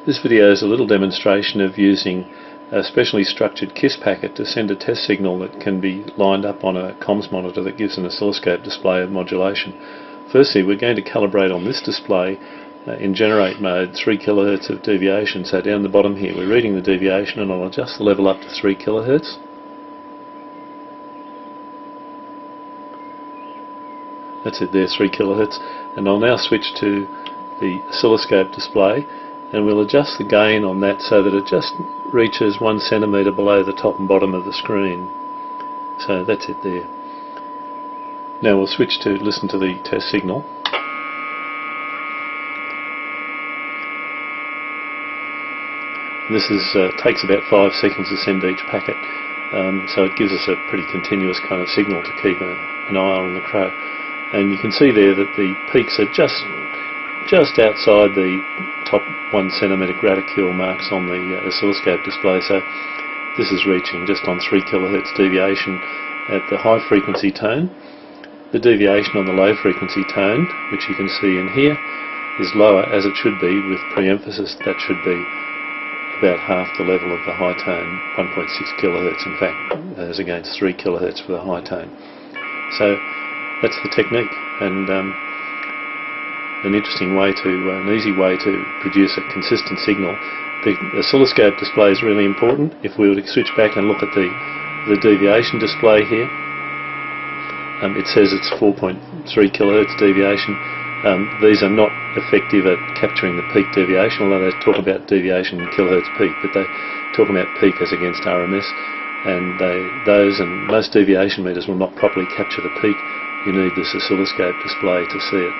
This video is a little demonstration of using a specially structured KISS packet to send a test signal that can be lined up on a comms monitor that gives an oscilloscope display of modulation. Firstly, we're going to calibrate on this display in generate mode 3 kHz of deviation. So down the bottom here we're reading the deviation, and I'll adjust the level up to 3 kHz. That's it there, 3 kHz. And I'll now switch to the oscilloscope display, and we'll adjust the gain on that so that it just reaches 1 centimetre below the top and bottom of the screen. So that's it there. Now we'll switch to listen to the test signal. This takes about 5 seconds to send each packet, so it gives us a pretty continuous kind of signal to keep an eye on the crow. And you can see there that the peaks are just outside the top 1 centimetre graticule marks on the oscilloscope display. So this is reaching just on 3 kHz deviation at the high frequency tone. The deviation on the low frequency tone, which you can see in here, is lower, as it should be, with pre-emphasis. That should be about half the level of the high tone, 1.6 kHz in fact, as against 3 kHz for the high tone. So that's the technique, and an interesting way an easy way to produce a consistent signal. The oscilloscope display is really important. If we were to switch back and look at the deviation display here, it says it's 4.3 kHz deviation. These are not effective at capturing the peak deviation, although they talk about deviation in kilohertz peak, but they talk about peak as against RMS, and those and most deviation meters will not properly capture the peak. You need this oscilloscope display to see it.